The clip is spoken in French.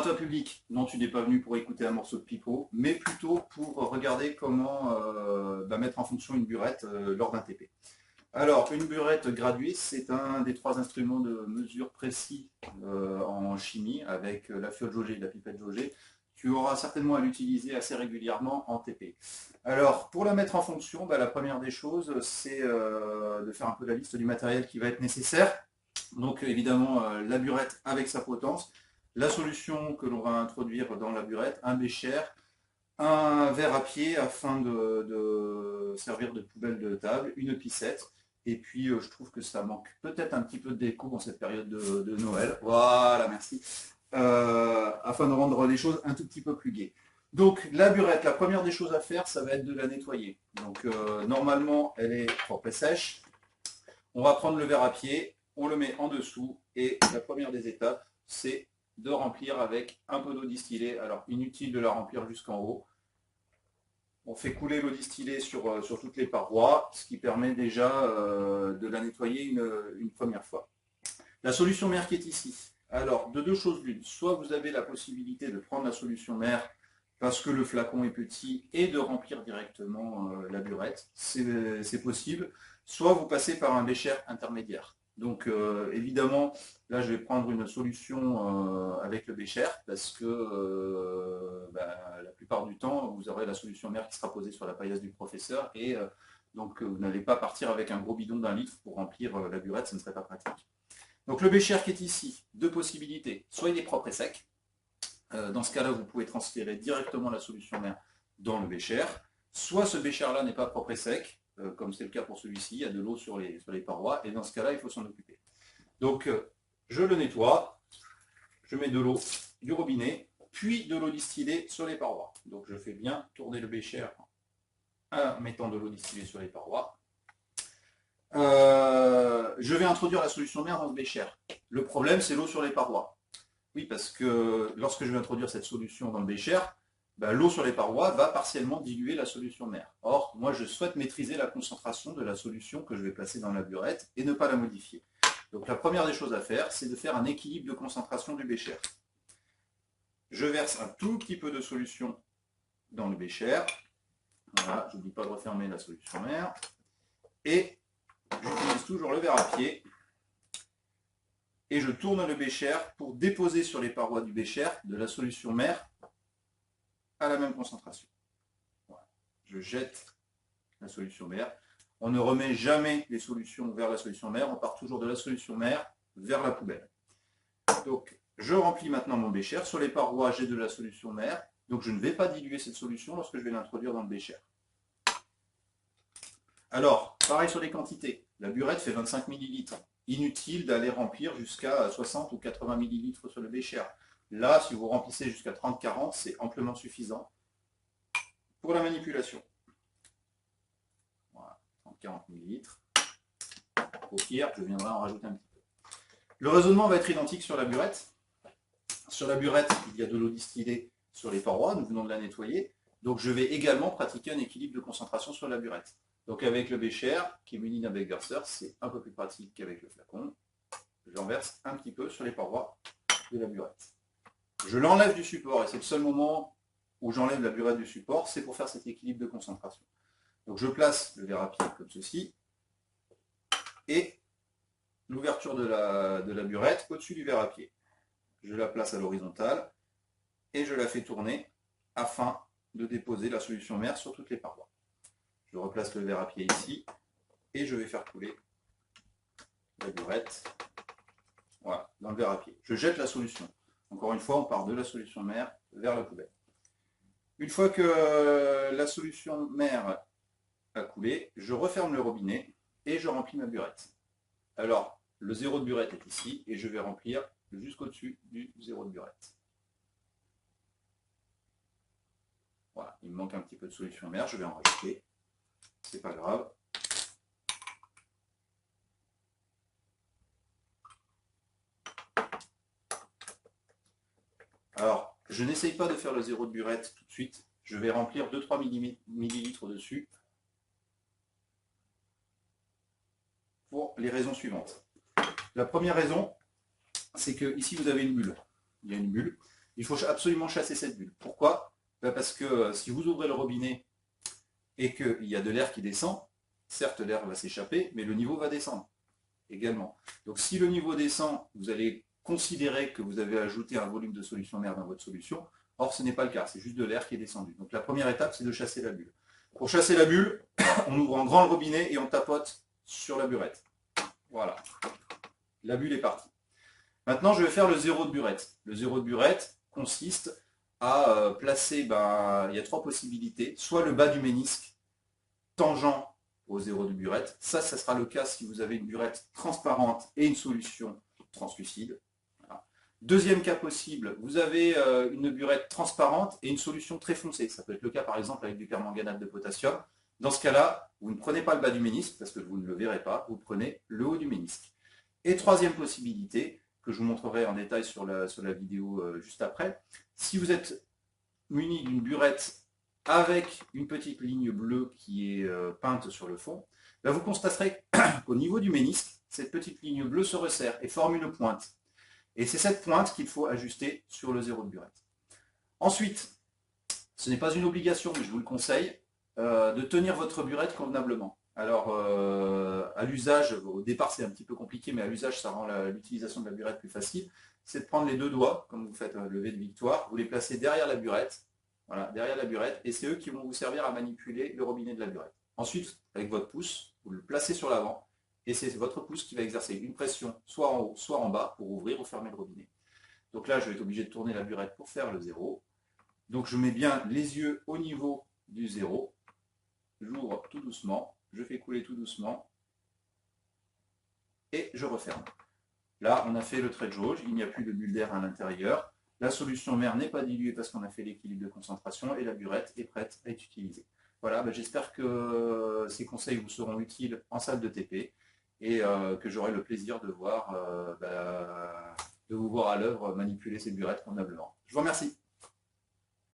toi public, non, tu n'es pas venu pour écouter un morceau de pipeau, mais plutôt pour regarder comment mettre en fonction une burette lors d'un TP. Alors, une burette graduée, c'est un des trois instruments de mesure précis en chimie, avec la fiole jaugée et la pipette jaugée. Tu auras certainement à l'utiliser assez régulièrement en TP. Alors, pour la mettre en fonction, la première des choses, c'est de faire un peu la liste du matériel qui va être nécessaire. Donc, évidemment, la burette avec sa potence, la solution que l'on va introduire dans la burette, un bécher, un verre à pied afin de servir de poubelle de table, une pissette. Et puis, je trouve que ça manque peut-être un petit peu de déco en cette période de Noël. Voilà, merci. Afin de rendre les choses un tout petit peu plus gaies. Donc, la burette, la première des choses à faire, ça va être de la nettoyer. Donc, normalement, elle est propre et sèche. On va prendre le verre à pied, on le met en dessous. Et la première des étapes, c'est de remplir avec un peu d'eau distillée. Alors, inutile de la remplir jusqu'en haut. On fait couler l'eau distillée sur toutes les parois, ce qui permet déjà de la nettoyer une première fois. La solution mère qui est ici. Alors, de deux choses l'une. Soit vous avez la possibilité de prendre la solution mère parce que le flacon est petit et de remplir directement la burette. C'est possible. Soit vous passez par un bécher intermédiaire. Donc évidemment, là je vais prendre une solution avec le bécher parce que la plupart du temps, vous aurez la solution mère qui sera posée sur la paillasse du professeur et donc vous n'allez pas partir avec un gros bidon d'1 litre pour remplir la burette, ce ne serait pas pratique. Donc le bécher qui est ici, deux possibilités. Soit il est propre et sec. Dans ce cas-là, vous pouvez transférer directement la solution mère dans le bécher. Soit ce bécher-là n'est pas propre et sec, comme c'est le cas pour celui-ci, il y a de l'eau sur les parois, et dans ce cas-là, il faut s'en occuper. Donc, je le nettoie, je mets de l'eau du robinet, puis de l'eau distillée sur les parois. Donc, je fais bien tourner le bécher en mettant de l'eau distillée sur les parois. Je vais introduire la solution mère dans ce bécher. Le problème, c'est l'eau sur les parois. Oui, parce que lorsque je vais introduire cette solution dans le bécher, l'eau sur les parois va partiellement diluer la solution mère. Or, moi, je souhaite maîtriser la concentration de la solution que je vais placer dans la burette et ne pas la modifier. Donc, la première des choses à faire, c'est de faire un équilibre de concentration du bécher. Je verse un tout petit peu de solution dans le bécher. Voilà, je n'oublie pas de refermer la solution mère. Et j'utilise toujours le verre à pied. Et je tourne le bécher pour déposer sur les parois du bécher de la solution mère à la même concentration. Voilà. Je jette la solution mère. On ne remet jamais les solutions vers la solution mère, on part toujours de la solution mère vers la poubelle. Donc je remplis maintenant mon bécher. Sur les parois, j'ai de la solution mère, donc je ne vais pas diluer cette solution lorsque je vais l'introduire dans le bécher. Alors, pareil sur les quantités. La burette fait 25 ml. Inutile d'aller remplir jusqu'à 60 ou 80 ml sur le bécher. Là, si vous remplissez jusqu'à 30-40, c'est amplement suffisant pour la manipulation. Voilà, 30-40 ml. Au pire, je viendrai en rajouter un petit peu. Le raisonnement va être identique sur la burette. Sur la burette, il y a de l'eau distillée sur les parois, nous venons de la nettoyer. Donc je vais également pratiquer un équilibre de concentration sur la burette. Donc avec le bécher, qui est muni d'un beckburster, c'est un peu plus pratique qu'avec le flacon. J'en verse un petit peu sur les parois de la burette. Je l'enlève du support, et c'est le seul moment où j'enlève la burette du support, c'est pour faire cet équilibre de concentration. Donc je place le verre à pied comme ceci, et l'ouverture de la burette au-dessus du verre à pied. Je la place à l'horizontale, et je la fais tourner afin de déposer la solution mère sur toutes les parois. Je replace le verre à pied ici, et je vais faire couler la burette voilà, dans le verre à pied. Je jette la solution. Encore une fois, on part de la solution mère vers la poubelle. Une fois que la solution mère a coulé, je referme le robinet et je remplis ma burette. Alors, le zéro de burette est ici et je vais remplir jusqu'au-dessus du zéro de burette. Voilà, il me manque un petit peu de solution mère, je vais en rajouter. C'est pas grave. Alors, je n'essaye pas de faire le zéro de burette tout de suite. Je vais remplir 2-3 ml dessus pour les raisons suivantes. La première raison, c'est que ici vous avez une bulle. Il y a une bulle. Il faut absolument chasser cette bulle. Pourquoi? Ben parce que si vous ouvrez le robinet et qu'il y a de l'air qui descend, certes l'air va s'échapper, mais le niveau va descendre également. Donc si le niveau descend, vous allez considérer que vous avez ajouté un volume de solution mère dans votre solution. Or, ce n'est pas le cas, c'est juste de l'air qui est descendu. Donc la première étape, c'est de chasser la bulle. Pour chasser la bulle, on ouvre en grand le robinet et on tapote sur la burette. Voilà. La bulle est partie. Maintenant, je vais faire le zéro de burette. Le zéro de burette consiste à placer, il y a trois possibilités. Soit le bas du ménisque, tangent au zéro de burette. Ça sera le cas si vous avez une burette transparente et une solution translucide. Voilà. Deuxième cas possible, vous avez une burette transparente et une solution très foncée. Ça peut être le cas par exemple avec du permanganate de potassium. Dans ce cas-là, vous ne prenez pas le bas du ménisque parce que vous ne le verrez pas, vous prenez le haut du ménisque. Et troisième possibilité, que je vous montrerai en détail sur la vidéo juste après, si vous êtes muni d'une burette avec une petite ligne bleue qui est peinte sur le fond, vous constaterez qu'au niveau du ménisque, cette petite ligne bleue se resserre et forme une pointe. Et c'est cette pointe qu'il faut ajuster sur le zéro de burette. Ensuite, ce n'est pas une obligation, mais je vous le conseille, de tenir votre burette convenablement. Alors, à l'usage, au départ c'est un petit peu compliqué, mais à l'usage ça rend l'utilisation de la burette plus facile, c'est de prendre les deux doigts, comme vous faites un lever de victoire, vous les placez derrière la burette, voilà, derrière la burette, et c'est eux qui vont vous servir à manipuler le robinet de la burette. Ensuite, avec votre pouce, vous le placez sur l'avant, et c'est votre pouce qui va exercer une pression soit en haut, soit en bas, pour ouvrir ou fermer le robinet. Donc là, je vais être obligé de tourner la burette pour faire le zéro. Donc je mets bien les yeux au niveau du zéro, j'ouvre tout doucement, je fais couler tout doucement, et je referme. Là, on a fait le trait de jauge, il n'y a plus de bulle d'air à l'intérieur. La solution mère n'est pas diluée parce qu'on a fait l'équilibre de concentration et la burette est prête à être utilisée. Voilà, j'espère que ces conseils vous seront utiles en salle de TP et que j'aurai le plaisir de vous voir à l'œuvre manipuler ces burettes convenablement. Je vous remercie.